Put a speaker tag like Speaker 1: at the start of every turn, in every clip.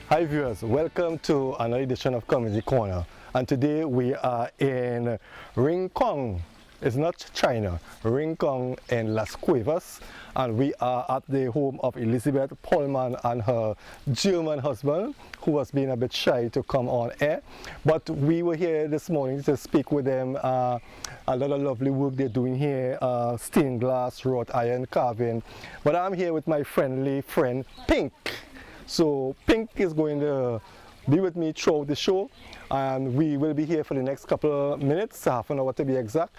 Speaker 1: Hi viewers, welcome to another edition of Comedy Corner, and today we are in Rincon. It's not China, Rincon in Las Cuevas, and we are at the home of Elizabeth Pollman and her German husband, who was being a bit shy to come on air. But we were here this morning to speak with them. A lot of lovely work they're doing here, stained glass, wrought iron carving. But I'm here with my friendly friend Pink. So Pink is going to be with me throughout the show, and we will be here for the next couple of minutes, half an hour to be exact,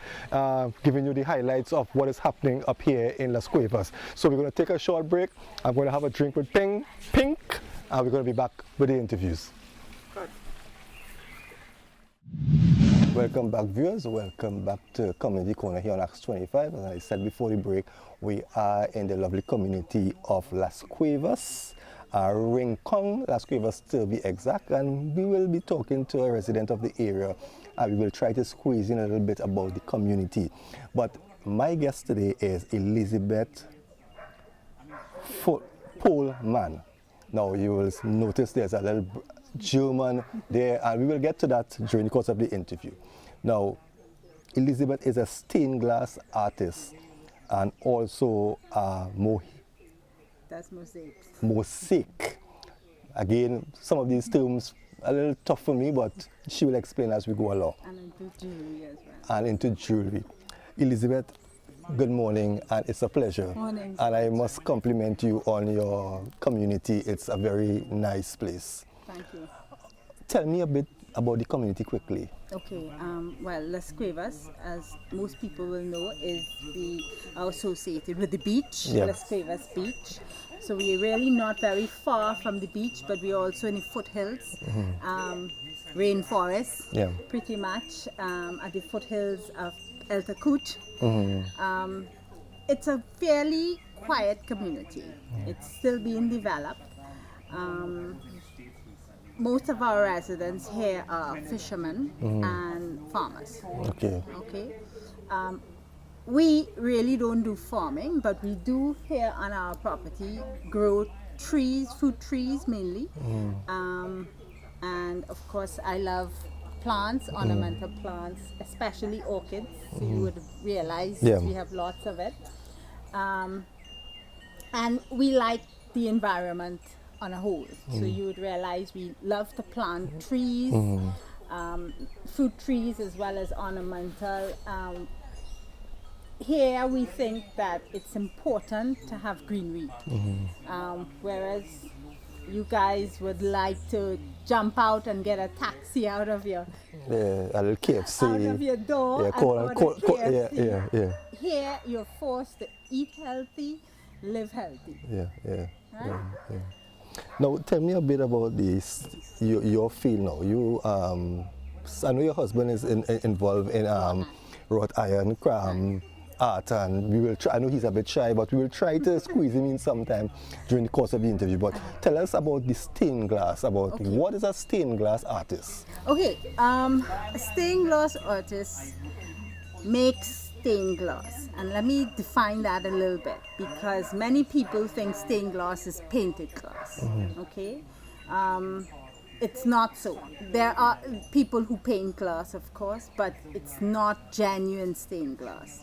Speaker 1: giving you the highlights of what is happening up here in Las Cuevas. So we're going to take a short break. I'm going to have a drink with Pink, and we're going to be back with the interviews. Good. Welcome back viewers, welcome back to Comedy Corner here on Acts 25. As I said before the break, we are in the lovely community of Las Cuevas. Rincon, Las Cuevas to be exact, and we will be talking to a resident of the area, and we will try to squeeze in a little bit about the community. But my guest today is Elizabeth Pollman. Now you will notice there's a little German there, and we will get to that during the course of the interview. Now, Elizabeth is a stained glass artist and also a
Speaker 2: That's mosaics.
Speaker 1: Mosaic. Again, some of these terms are a little tough for me, but she will explain as we go along.
Speaker 2: And into jewelry as well.
Speaker 1: And into jewelry. Elizabeth, good morning, and it's a pleasure.
Speaker 2: Morning.
Speaker 1: And I must compliment you on your community. It's a very nice place.
Speaker 2: Thank you.
Speaker 1: Tell me a bit about the community quickly.
Speaker 2: Okay, well, Las Cuevas, as most people will know, are associated with the beach,
Speaker 1: Yeah.
Speaker 2: Las Cuevas Beach. So we're really not very far from the beach, but we're also in the foothills, rainforest,
Speaker 1: Yeah.
Speaker 2: pretty much, at the foothills of El Tacut. It's a fairly quiet community. It's still being developed. Most of our residents here are fishermen and farmers.
Speaker 1: Okay.
Speaker 2: Okay. We really don't do farming, but we do here on our property grow trees, fruit trees mainly. And of course, I love plants, ornamental plants, especially orchids. So you would realize we have lots of it. And we like the environment on a whole. So you would realize we love to plant trees, fruit trees as well as ornamental. Here we think that it's important to have greenery, whereas you guys would like to jump out and get a taxi out of your
Speaker 1: A little KFC.
Speaker 2: out of your door
Speaker 1: Yeah,
Speaker 2: and
Speaker 1: call,
Speaker 2: order KFC.
Speaker 1: yeah.
Speaker 2: Here you're forced to eat healthy, live healthy.
Speaker 1: Yeah.
Speaker 2: Right?
Speaker 1: Now, tell me a bit about this, your field now. You, I know your husband is involved in wrought iron art, and we will try, I know he's a bit shy, but we will try to squeeze him in sometime during the course of the interview. But tell us about the stained glass, what is a stained glass artist?
Speaker 2: Okay, a stained glass artist makes stained glass, and let me define that a little bit, because many people think stained glass is painted glass. Okay, it's not so. There are people who paint glass, of course, but it's not genuine stained glass.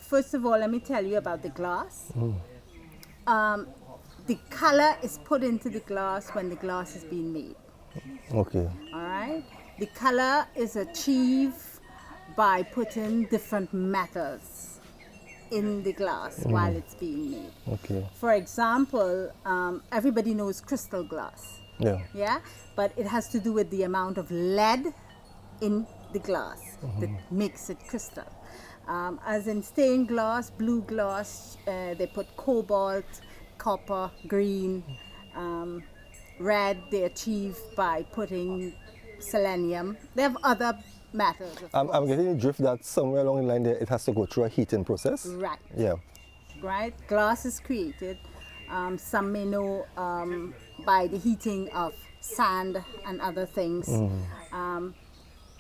Speaker 2: First of all, let me tell you about the glass. The color is put into the glass when the glass is being made.
Speaker 1: Okay.
Speaker 2: All right. The color is achieved by putting different metals in the glass while it's being made.
Speaker 1: Okay.
Speaker 2: For example, everybody knows crystal glass.
Speaker 1: Yeah.
Speaker 2: But it has to do with the amount of lead in the glass that makes it crystal. As in stained glass, blue glass, they put cobalt, copper, green, red they achieve by putting selenium. They have other metals.
Speaker 1: I'm getting the drift that somewhere along the line there it has to go through a heating process.
Speaker 2: Right.
Speaker 1: Yeah.
Speaker 2: Right. Glass is created. Some may know by the heating of sand and other things.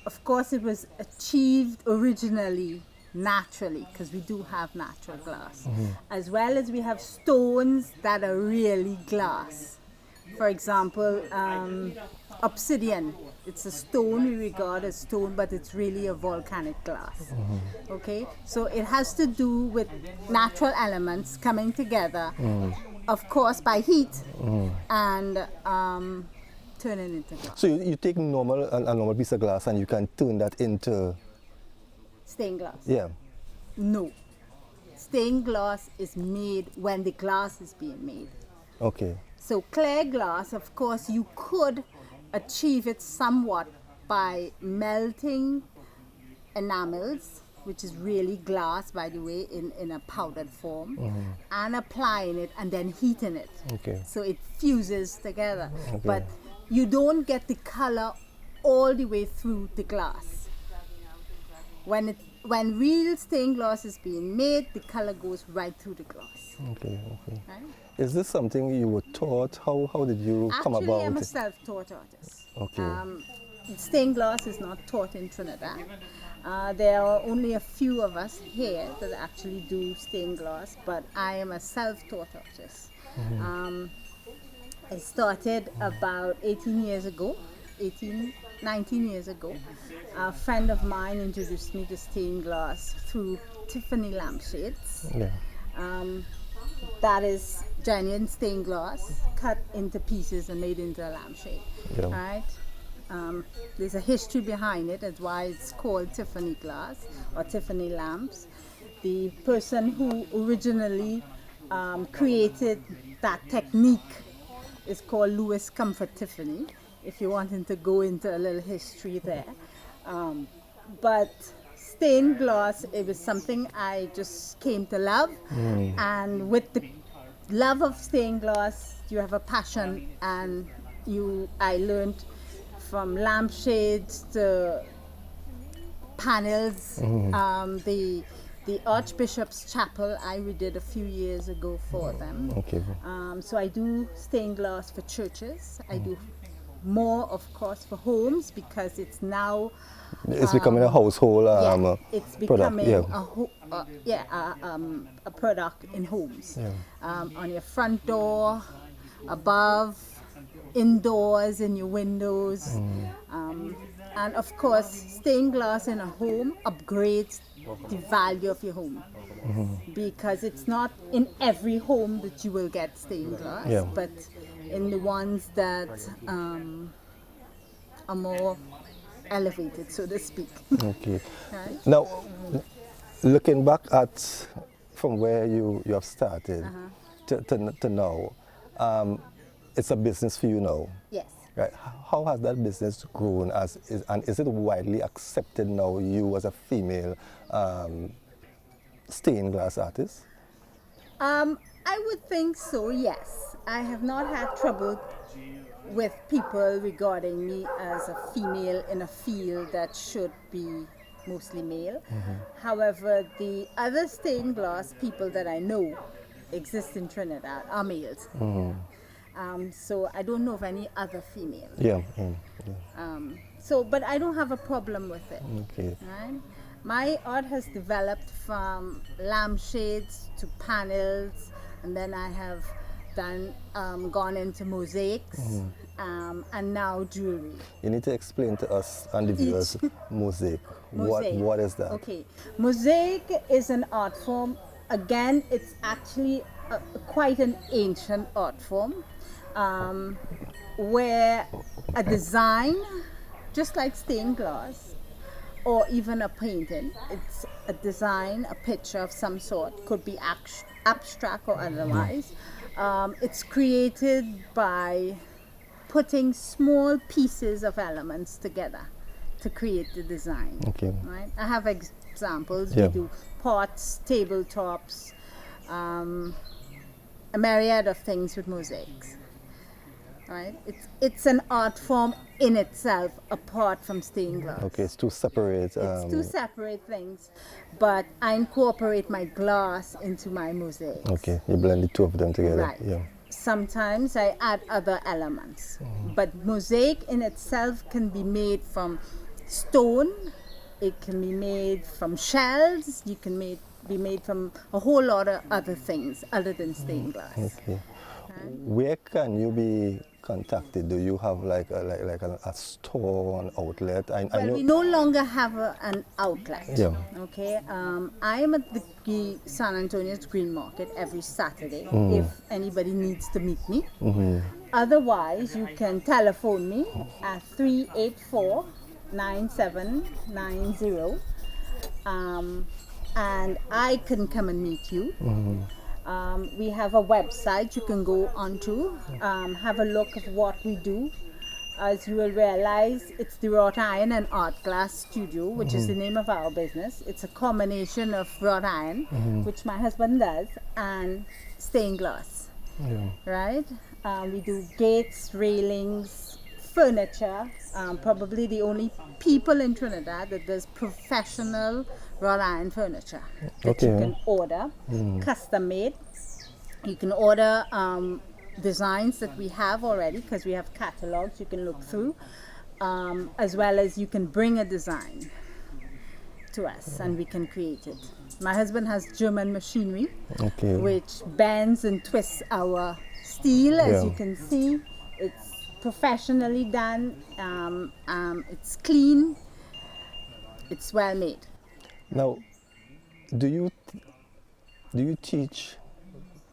Speaker 2: Of course, it was achieved originally naturally, because we do have natural glass, as well as we have stones that are really glass. For example, obsidian. It's a stone we regard as stone, but it's really a volcanic glass. Okay, so it has to do with natural elements coming together, of course, by heat and turning into glass.
Speaker 1: So you take a normal piece of glass and you can turn that into,
Speaker 2: Stained glass.
Speaker 1: yeah.
Speaker 2: No. Stained glass is made when the glass is being made.
Speaker 1: Okay.
Speaker 2: So clear glass, of course, you could achieve it somewhat by melting enamels, which is really glass, by the way, in a powdered form, and applying it and then heating it.
Speaker 1: Okay.
Speaker 2: So it fuses together.
Speaker 1: Okay.
Speaker 2: But you don't get the color all the way through the glass. When real stained glass is being made, the color goes right through the glass.
Speaker 1: Okay. Okay.
Speaker 2: Right?
Speaker 1: Is this something you were taught? How did you come about
Speaker 2: Actually, I'm a
Speaker 1: it?
Speaker 2: self-taught artist.
Speaker 1: Okay.
Speaker 2: Stained glass is not taught in Trinidad. There are only a few of us here that actually do stained glass, but I am a self-taught artist. I started about 19 years ago. A friend of mine introduced me to stained glass through Tiffany lampshades.
Speaker 1: Yeah.
Speaker 2: That is genuine stained glass cut into pieces and made into a lampshade.
Speaker 1: Yeah.
Speaker 2: Right? There's a history behind it. That's why it's called Tiffany glass or Tiffany lamps. The person who originally created that technique is called Louis Comfort Tiffany, if you wanted to go into a little history there. But stained glass, it was something I just came to love. And with the love of stained glass, you have a passion, and I learned from lampshades to panels. The Archbishop's Chapel I redid a few years ago for them.
Speaker 1: Okay.
Speaker 2: So I do stained glass for churches. I do more, of course, for homes, because it's now
Speaker 1: It's becoming a household
Speaker 2: it's
Speaker 1: product.
Speaker 2: becoming
Speaker 1: Yeah.
Speaker 2: a product in homes.
Speaker 1: Yeah.
Speaker 2: On your front door, above, indoors, in your windows. And of course, stained glass in a home upgrades the value of your home. Because it's not in every home that you will get stained glass,
Speaker 1: Yeah.
Speaker 2: but in the ones that are more elevated, so to speak.
Speaker 1: Okay.
Speaker 2: Right?
Speaker 1: Now, looking back at from where you have started to now, it's a business for you now.
Speaker 2: Yes.
Speaker 1: Right. How has that business grown and is it widely accepted now, you as a female stained glass artist?
Speaker 2: I would think so, yes. I have not had trouble with people regarding me as a female in a field that should be mostly male. However, the other stained glass people that I know exist in Trinidad are males. So I don't know of any other female.
Speaker 1: Yeah.
Speaker 2: But I don't have a problem with it.
Speaker 1: Okay.
Speaker 2: Right? My art has developed from lampshades to panels, and then I have gone into mosaics, and now jewelry.
Speaker 1: You need to explain to us and the viewers mosaic.
Speaker 2: Mosaic.
Speaker 1: What is that?
Speaker 2: Okay, mosaic is an art form. Again, it's actually quite an ancient art form, where a design, just like stained glass, or even a painting, it's a design, a picture of some sort, could be abstract or otherwise. It's created by putting small pieces of elements together to create the design.
Speaker 1: Okay.
Speaker 2: Right? I have examples.
Speaker 1: Yeah.
Speaker 2: We do pots, tabletops, a myriad of things with mosaics. Right? It's an art form in itself, apart from stained glass.
Speaker 1: Okay, it's two separate.
Speaker 2: It's two separate things, but I incorporate my glass into my mosaics.
Speaker 1: Okay, you blend the two of them together.
Speaker 2: Right.
Speaker 1: Yeah.
Speaker 2: Sometimes I add other elements, but mosaic in itself can be made from stone. It can be made from shells. You can be made from a whole lot of other things other than stained glass.
Speaker 1: Okay. Where can you be contacted? Do you have like a store, an outlet? I
Speaker 2: Well,
Speaker 1: know.
Speaker 2: we no longer have an outlet.
Speaker 1: Yeah.
Speaker 2: Okay. I am at the San Antonio's Green Market every Saturday if anybody needs to meet me. Otherwise, you can telephone me at 384-9790. And I can come and meet you. We have a website you can go onto, have a look at what we do. As you will realize, it's the Wrought Iron and Art Glass Studio, which is the name of our business. It's a combination of wrought iron, which my husband does, and stained glass.
Speaker 1: Yeah.
Speaker 2: Right? We do gates, railings, furniture. Probably the only people in Trinidad that does professional wrought iron furniture that you can order, custom made. You can order designs that we have already because we have catalogs you can look through, as well as you can bring a design to us and we can create it. My husband has German machinery, which bends and twists our steel, as you can see. It's professionally done, it's clean, it's well made.
Speaker 1: Now, do you teach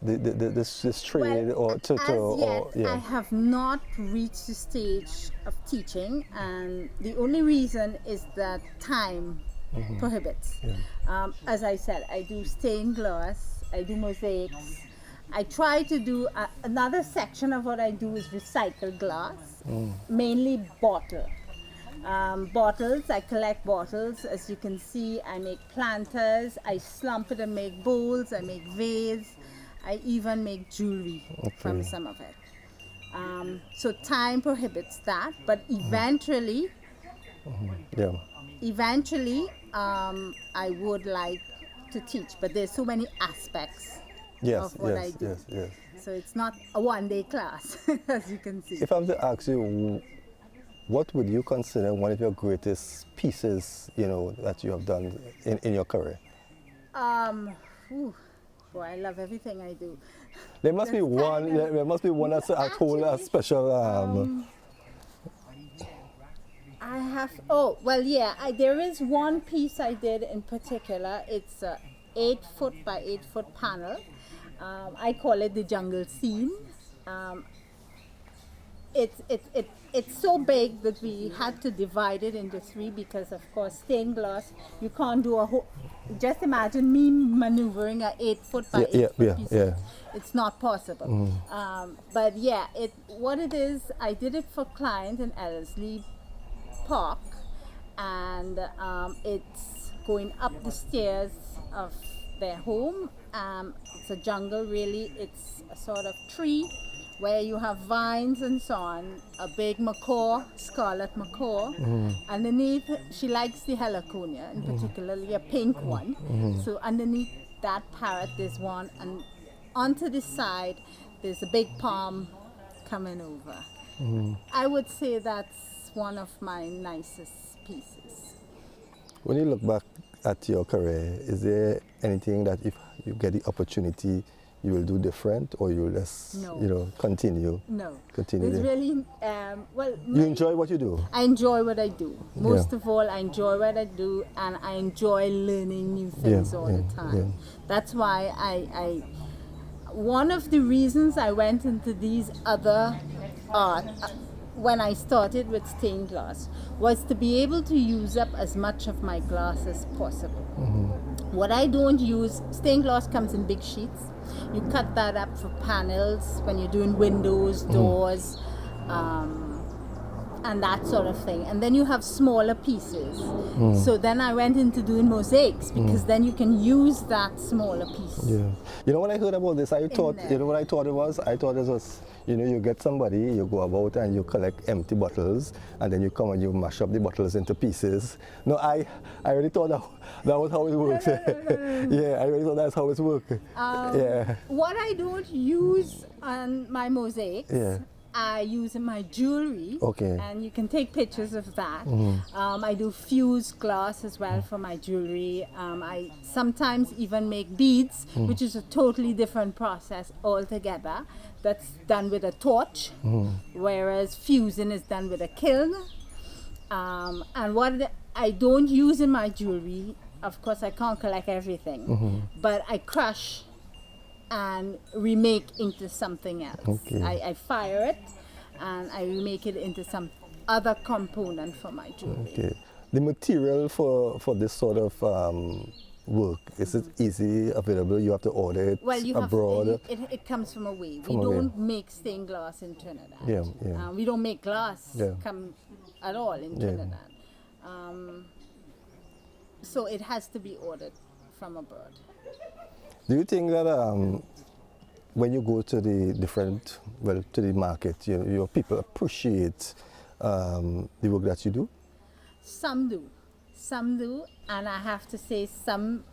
Speaker 1: this trade
Speaker 2: Well,
Speaker 1: or
Speaker 2: I have not reached the stage of teaching, and the only reason is that time prohibits. As I said, I do stained glass, I do mosaics. I try to do another section of what I do is recycled glass, mainly bottle. Bottles, I collect bottles. As you can see, I make planters, I slump it and make bowls, I make vase, I even make jewelry from some of it. So time prohibits that, but eventually, I would like to teach, but there's so many aspects of what I do.
Speaker 1: Yes.
Speaker 2: So it's not a one-day class, as you can see.
Speaker 1: If I was to ask you, what would you consider one of your greatest pieces, that you have done in your career?
Speaker 2: Boy, I love everything I do.
Speaker 1: There must be one. There must be one that's a whole special.
Speaker 2: I have. There is one piece I did in particular. It's a 8-foot by 8-foot panel. I call it the jungle scene. It's so big that we had to divide it into 3 because, of course, stained glass, you can't do a whole. Just imagine me maneuvering a 8-foot by 8-foot piece. It's not possible. But what it is, I did it for client in Ellerslie Park, and it's going up the stairs of their home. It's a jungle, really. It's a sort of tree where you have vines and so on, a big macaw, scarlet macaw. Underneath, she likes the heliconia, and particularly a pink one. So underneath that parrot, there's one, and onto the side, there's a big palm coming over. I would say that's one of my nicest pieces.
Speaker 1: When you look back at your career, is there anything that if you get the opportunity, you will do different, or you will just, continue?
Speaker 2: No.
Speaker 1: Continue.
Speaker 2: There's really,
Speaker 1: you enjoy what you do?
Speaker 2: I enjoy what I do. Most of all, I enjoy what I do, and I enjoy learning new things all the time. That's why one of the reasons I went into these other art, when I started with stained glass, was to be able to use up as much of my glass as possible. What I don't use, stained glass comes in big sheets. You cut that up for panels when you're doing windows, doors, and that sort of thing. And then you have smaller pieces. So then I went into doing mosaics because then you can use that smaller piece.
Speaker 1: When I heard about this, I thought, what I thought it was? I thought it was, you get somebody, you go about and you collect empty bottles, and then you come and you mash up the bottles into pieces. No, I already thought that was how it works. I already thought that's how it works.
Speaker 2: What I don't use on my mosaics, I use in my jewelry.
Speaker 1: Okay.
Speaker 2: And you can take pictures of that. I do fused glass as well for my jewelry. I sometimes even make beads, which is a totally different process altogether. That's done with a torch, whereas fusing is done with a kiln. And what I don't use in my jewelry, of course, I can't collect everything, but I crush and remake into something else.
Speaker 1: Okay.
Speaker 2: I fire it and I remake it into some other component for my jewelry.
Speaker 1: Okay. The material for this sort of work, is it easy available? You have to order it
Speaker 2: Well, you
Speaker 1: abroad?
Speaker 2: have it comes from away. We
Speaker 1: away.
Speaker 2: don't make stained glass in Trinidad.
Speaker 1: Yeah, yeah.
Speaker 2: We don't make glass
Speaker 1: Yeah.
Speaker 2: come at all in
Speaker 1: Yeah.
Speaker 2: Trinidad. So it has to be ordered from abroad.
Speaker 1: Do you think that when you go to the to the market, your people appreciate the work that you do?
Speaker 2: Some do, and I have to say some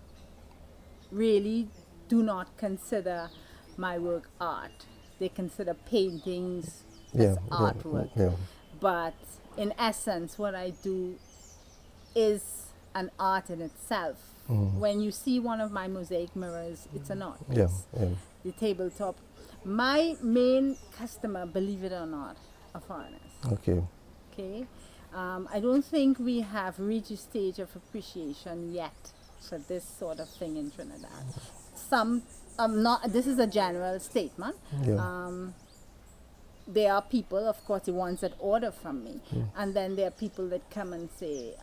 Speaker 2: really do not consider my work art. They consider paintings as artwork.
Speaker 1: Yeah.
Speaker 2: But in essence, what I do is an art in itself. When you see one of my mosaic mirrors, it's an art piece.
Speaker 1: Yeah.
Speaker 2: The tabletop. My main customer, believe it or not, are foreigners.
Speaker 1: Okay.
Speaker 2: Okay, I don't think we have reached a stage of appreciation yet for this sort of thing in Trinidad. Some, not. This is a general statement.
Speaker 1: Yeah.
Speaker 2: There are people, of course, the ones that order from me, and then there are people that come and say,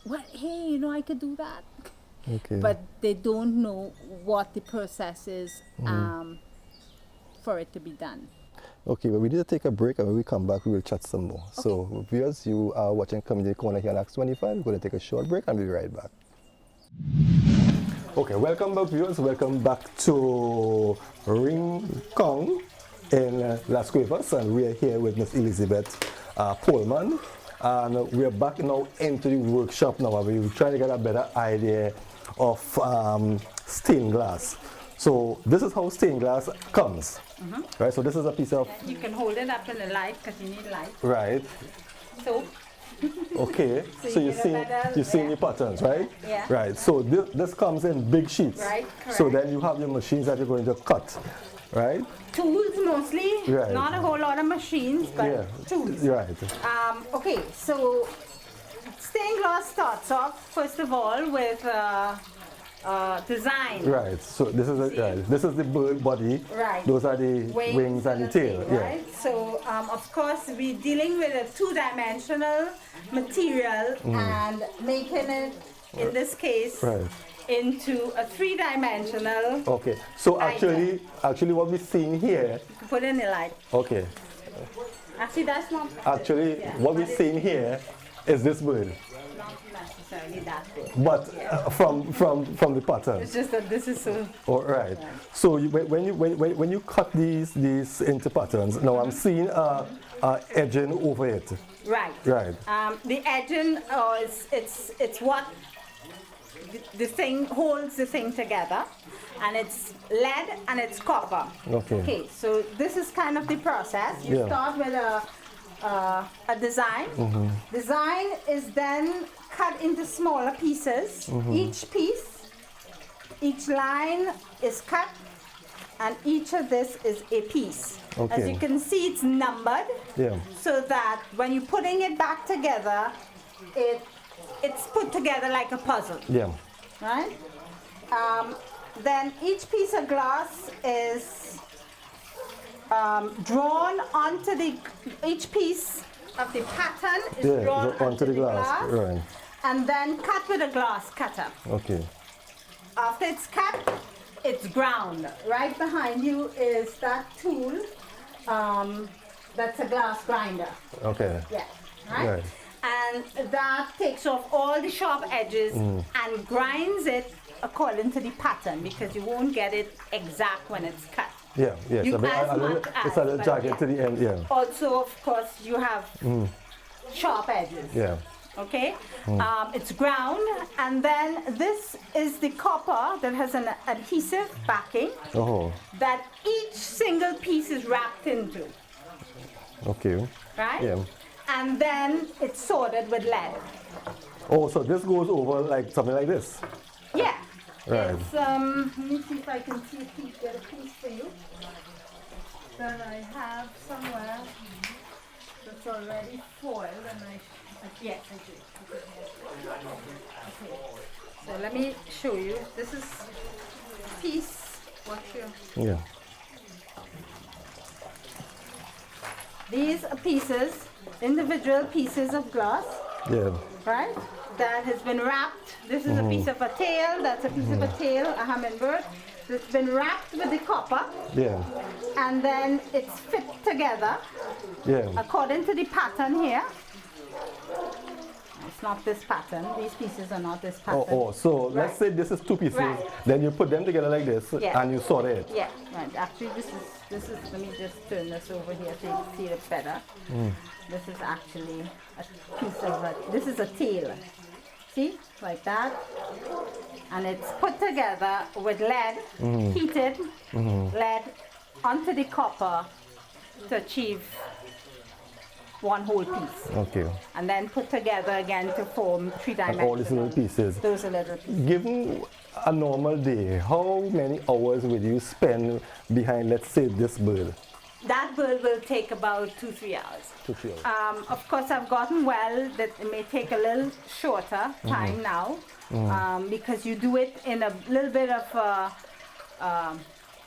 Speaker 2: "Well, hey, I could do that,"
Speaker 1: Okay.
Speaker 2: but they don't know what the process is for it to be done.
Speaker 1: Okay, well, we need to take a break, and when we come back, we will chat some more. Okay. So, viewers, you are watching Community Corner here on Axe 25. We're going to take a short break, and we'll be right back. Okay, welcome back, viewers. Welcome back to Rincon in Las Cuevas, and we are here with Miss Elizabeth Pullman. And we are back now into the workshop now, and we're trying to get a better idea of stained glass. So this is how stained glass comes, right? So this is a piece of...
Speaker 2: You can hold it up in the light because you need light.
Speaker 1: Right.
Speaker 2: So
Speaker 1: Okay.
Speaker 2: So you
Speaker 1: you've seen
Speaker 2: yeah.
Speaker 1: the patterns, right?
Speaker 2: Yeah.
Speaker 1: Right. So this comes in big sheets.
Speaker 2: Right,
Speaker 1: So
Speaker 2: correct.
Speaker 1: then you have your machines that you're going to cut, right?
Speaker 2: Tools mostly,
Speaker 1: Right.
Speaker 2: not a whole lot of machines, but
Speaker 1: Yeah.
Speaker 2: tools.
Speaker 1: Right.
Speaker 2: Okay, so stained glass starts off first of all with design.
Speaker 1: Right. So this is this is the bird body.
Speaker 2: Right.
Speaker 1: Those are the wings and the tail.
Speaker 2: Right. So of course we're dealing with a two-dimensional material and making it, in this case,
Speaker 1: Right.
Speaker 2: into a three-dimensional.
Speaker 1: Okay. So
Speaker 2: Item.
Speaker 1: actually what we're seeing here.
Speaker 2: Put in the light.
Speaker 1: Okay.
Speaker 2: Actually, that's not.
Speaker 1: Actually,
Speaker 2: Yeah,
Speaker 1: what we're
Speaker 2: but
Speaker 1: seeing here is this bird,
Speaker 2: Not necessarily that good.
Speaker 1: but from the pattern.
Speaker 2: It's just that this is so.
Speaker 1: All right. So when you cut these into patterns, now I'm seeing edging over it.
Speaker 2: Right.
Speaker 1: Right.
Speaker 2: The edging, it's what the thing holds the thing together, and it's lead and it's copper.
Speaker 1: Okay.
Speaker 2: Okay. So this is kind of the process. You
Speaker 1: Yeah.
Speaker 2: start with a design. Design is then cut into smaller pieces. Each line is cut, and each of this is a piece. As
Speaker 1: Okay.
Speaker 2: you can see, it's numbered.
Speaker 1: Yeah.
Speaker 2: So that when you're putting it back together, it's put together like a puzzle,
Speaker 1: Yeah.
Speaker 2: right? Then each piece of glass is drawn onto each piece of the pattern is
Speaker 1: Yeah.
Speaker 2: drawn
Speaker 1: Onto the glass. Right.
Speaker 2: and then cut with a glass cutter.
Speaker 1: Okay.
Speaker 2: After it's cut, it's ground. Right behind you is that tool. That's a glass grinder.
Speaker 1: Okay.
Speaker 2: Yeah. Right?
Speaker 1: Right.
Speaker 2: And that takes off all the sharp edges and grinds it according to the pattern, because you won't get it exact when it's cut.
Speaker 1: Yeah. Yes.
Speaker 2: You
Speaker 1: I mean,
Speaker 2: as much
Speaker 1: it's a little
Speaker 2: as,
Speaker 1: jagged
Speaker 2: but
Speaker 1: to the end. Yeah.
Speaker 2: Also, of course, you have sharp edges.
Speaker 1: Yeah.
Speaker 2: Okay, it's ground, and then this is the copper that has an adhesive backing
Speaker 1: Oh.
Speaker 2: that each single piece is wrapped into.
Speaker 1: Okay.
Speaker 2: right?
Speaker 1: Yeah.
Speaker 2: And then it's sorted with lead.
Speaker 1: Oh, so this goes over like something like this.
Speaker 2: Yeah.
Speaker 1: Right.
Speaker 2: It's, let me see if I can see a piece, get a piece for you that I have somewhere that's already foiled, and yes, I do. Okay. So let me show you. This is piece. Watch your.
Speaker 1: Yeah.
Speaker 2: These are pieces, individual pieces of glass,
Speaker 1: Yeah.
Speaker 2: right? That has been wrapped. This is a piece of a tail. That's a piece of a tail, a hummingbird. It's been wrapped with the copper,
Speaker 1: Yeah.
Speaker 2: and then it's fit together
Speaker 1: Yeah.
Speaker 2: according to the pattern here. It's not this pattern. These pieces are not this pattern.
Speaker 1: Oh, so let's
Speaker 2: Right.
Speaker 1: say this is two pieces,
Speaker 2: Right.
Speaker 1: then you put them together like this
Speaker 2: Yeah.
Speaker 1: and you sort it.
Speaker 2: Yeah, right. Actually, this is. Let me just turn this over here so you can see it better. This is actually a piece of a. This is a tail. See, like that, and it's put together with lead, heated lead onto the copper to achieve one whole piece,
Speaker 1: Okay.
Speaker 2: and then put together again to form
Speaker 1: And
Speaker 2: three-dimensional.
Speaker 1: all these little pieces.
Speaker 2: Those are little pieces.
Speaker 1: Given a normal day, how many hours will you spend behind, let's say, this bird?
Speaker 2: That bird will take about 2-3 hours.
Speaker 1: 2-3 hours.
Speaker 2: Of course, I've gotten well that it may take a little shorter time now, because you do it in a little bit of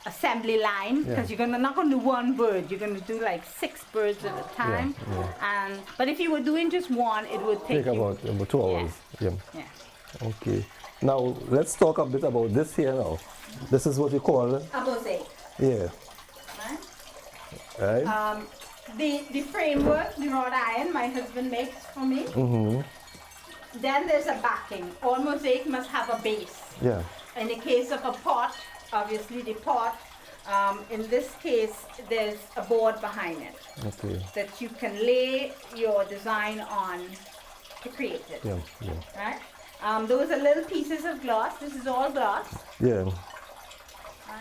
Speaker 2: assembly line, because you're not going to do one bird. You're going to do like 6 birds at a time. But if you were doing just one, it would take
Speaker 1: Take
Speaker 2: you.
Speaker 1: about 2 hours. Yeah.
Speaker 2: Yeah.
Speaker 1: Okay. Now let's talk a bit about this here now. This is what you call,
Speaker 2: A mosaic.
Speaker 1: yeah,
Speaker 2: Right?
Speaker 1: right?
Speaker 2: The framework, the wrought iron, my husband makes for me. Then there's a backing. All mosaic must have a base.
Speaker 1: Yeah.
Speaker 2: In the case of a pot, obviously the pot, in this case, there's a board behind it
Speaker 1: Okay.
Speaker 2: that you can lay your design on to create it.
Speaker 1: Yeah. Yeah.
Speaker 2: Right? Those are little pieces of glass. This is all glass.
Speaker 1: Yeah.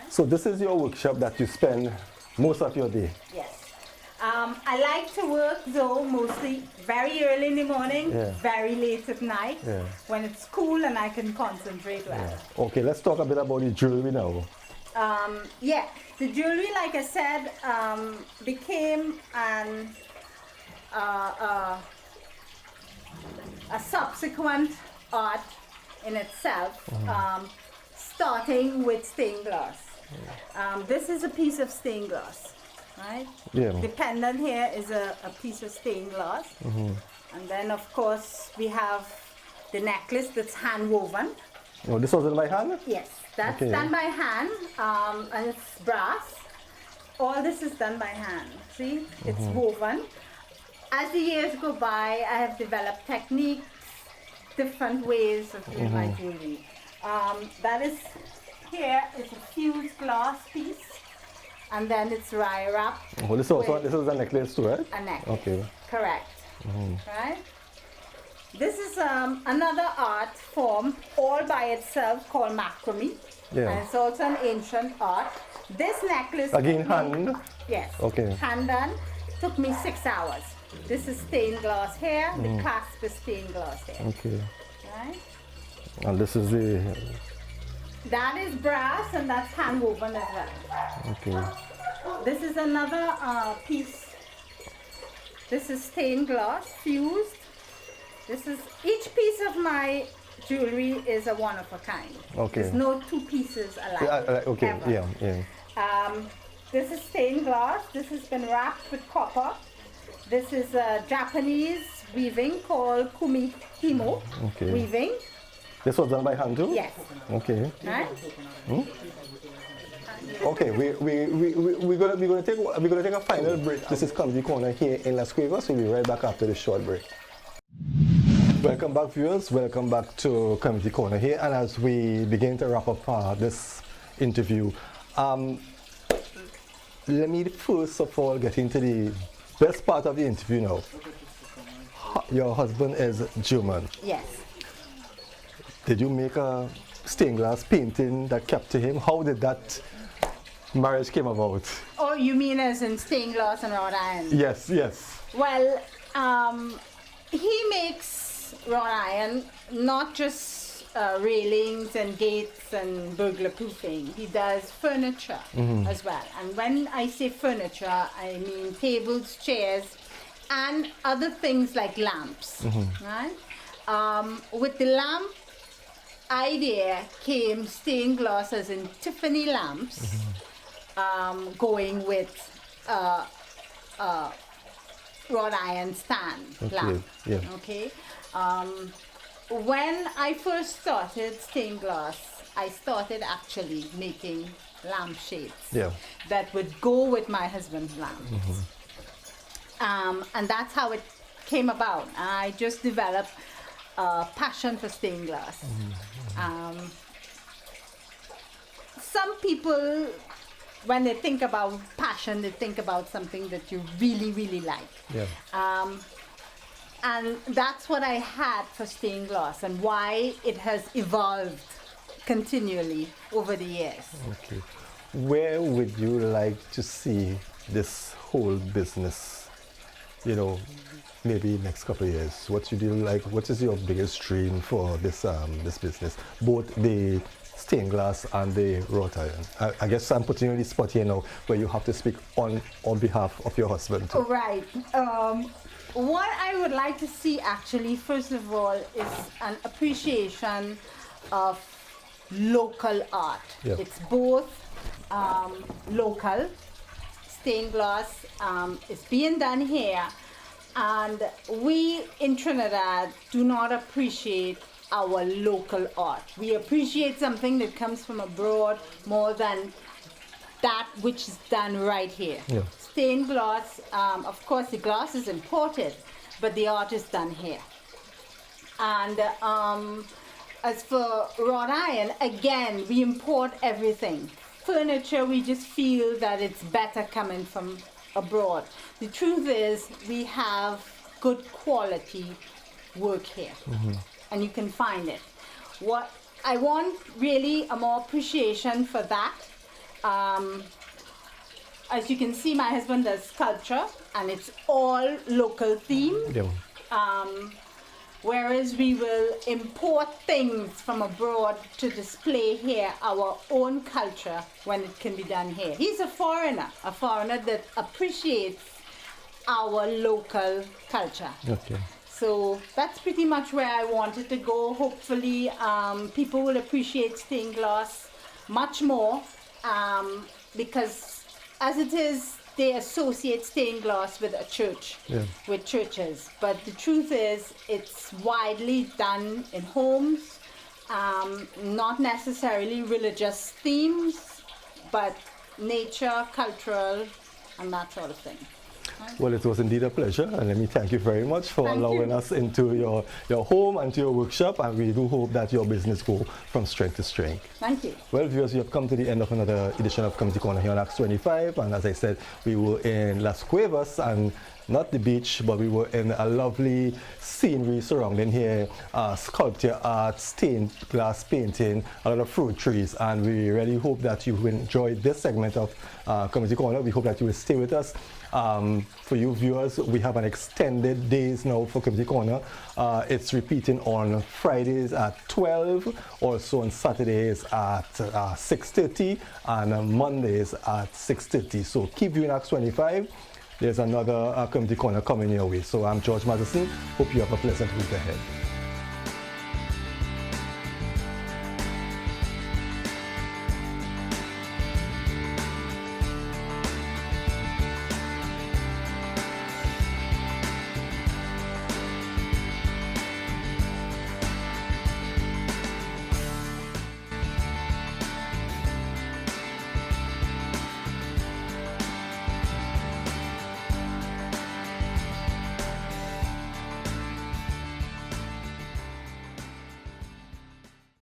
Speaker 1: So this is your workshop that you spend most of your day.
Speaker 2: Yes. I like to work though mostly very early in the morning,
Speaker 1: Yeah.
Speaker 2: very late at night,
Speaker 1: Yeah.
Speaker 2: when it's cool and I can concentrate well.
Speaker 1: Okay, let's talk a bit about the jewelry now.
Speaker 2: Yeah, the jewelry, like I said, became a subsequent art in itself, starting with stained glass. This is a piece of stained glass, right?
Speaker 1: Yeah.
Speaker 2: The pendant here is a piece of stained glass. And then, of course, we have the necklace that's hand woven.
Speaker 1: Oh, this was in my hand?
Speaker 2: Yes, that's
Speaker 1: Okay.
Speaker 2: done by hand, and it's brass. All this is done by hand. See, it's woven. As the years go by, I have developed techniques, different ways of doing my jewelry. That is, here is a fused glass piece, and then it's wire wrap.
Speaker 1: Oh, this also,
Speaker 2: with
Speaker 1: this is a necklace too, right?
Speaker 2: a necklace.
Speaker 1: Okay.
Speaker 2: Correct. Right? This is another art form all by itself called macrame.
Speaker 1: Yeah.
Speaker 2: And it's also an ancient art. This necklace.
Speaker 1: Again,
Speaker 2: took me-
Speaker 1: hand?
Speaker 2: Yes.
Speaker 1: Okay.
Speaker 2: Hand done. Took me 6 hours. This is stained glass here. The clasp is stained glass here.
Speaker 1: Okay.
Speaker 2: Right?
Speaker 1: And this is the,
Speaker 2: That is brass and that's hand woven as well.
Speaker 1: okay.
Speaker 2: This is another piece. This is stained glass fused. This is each piece of my jewelry is a one of a kind.
Speaker 1: Okay.
Speaker 2: There's no two pieces alike.
Speaker 1: Okay,
Speaker 2: ever.
Speaker 1: yeah.
Speaker 2: This is stained glass. This has been wrapped with copper. This is a Japanese weaving called kumihimo
Speaker 1: Okay.
Speaker 2: weaving.
Speaker 1: This was done by hand too?
Speaker 2: Yes.
Speaker 1: Okay.
Speaker 2: Right?
Speaker 1: Okay, we're gonna take a final break. This is Comedy Corner here in Las Cuevas. We'll be right back after this short break. Welcome back, viewers. Welcome back to Comedy Corner here. And as we begin to wrap up this interview, let me first of all get into the best part of the interview now. Your husband is German.
Speaker 2: Yes.
Speaker 1: Did you make a stained glass painting that captured him? How did that marriage came about.
Speaker 2: Oh, you mean as in stained glass and wrought iron?
Speaker 1: Yes, yes.
Speaker 2: Well, he makes wrought iron, not just railings and gates and burglar proofing. He does furniture as well. And when I say furniture, I mean tables, chairs, and other things like lamps. Right? With the lamp idea came stained glass as in Tiffany lamps, going with wrought iron stand lamp.
Speaker 1: Yeah.
Speaker 2: Okay. When I first started stained glass, I started actually making lampshades
Speaker 1: Yeah.
Speaker 2: that would go with my husband's lamps. And that's how it came about. I just developed a passion for stained glass. Some people, when they think about passion, they think about something that you really, really like.
Speaker 1: Yeah.
Speaker 2: And that's what I had for stained glass and why it has evolved continually over the years.
Speaker 1: Okay. Where would you like to see this whole business, you know, maybe next couple of years? What would you like? What is your biggest dream for this this business, both the stained glass and the wrought iron? I guess I'm putting you on the spot here now, where you have to speak on behalf of your husband too.
Speaker 2: Right. What I would like to see actually, first of all, is an appreciation of local art.
Speaker 1: Yeah.
Speaker 2: It's both local, stained glass is being done here, and we in Trinidad do not appreciate our local art. We appreciate something that comes from abroad more than that which is done right here.
Speaker 1: Yeah.
Speaker 2: Stained glass, of course the glass is imported, but the art is done here. And as for wrought iron, again, we import everything. Furniture, we just feel that it's better coming from abroad. The truth is, we have good quality work here, and you can find it. What I want really a more appreciation for that. As you can see, my husband does sculpture, and it's all local themed.
Speaker 1: Yeah.
Speaker 2: Whereas we will import things from abroad to display here our own culture when it can be done here. He's a foreigner that appreciates our local culture.
Speaker 1: Okay.
Speaker 2: So that's pretty much where I wanted to go. Hopefully, people will appreciate stained glass much more, because as it is, they associate stained glass with a church, with churches. But the truth is, it's widely done in homes, not necessarily religious themes, but nature, cultural, and that sort of thing.
Speaker 1: Well, it was indeed a pleasure, and let me thank you very much for allowing us into your home and to your workshop, and we do hope that your business go from strength to strength.
Speaker 2: Thank you.
Speaker 1: Well, viewers, we have come to the end of another edition of Community Corner here on Acts 25, and as I said, we were in Las Cuevas, and not the beach, but we were in a lovely scenery surrounding here, sculpture art, stained glass painting, a lot of fruit trees, and we really hope that you enjoyed this segment of Community Corner. We hope that you will stay with us. For you viewers, we have an extended days now for Community Corner. It's repeating on Fridays at 12, also on Saturdays at 6:30, and on Mondays at 6:30. So keep viewing Acts 25. There's another Community Corner coming your way. So I'm George Madison. Hope you have a pleasant week ahead.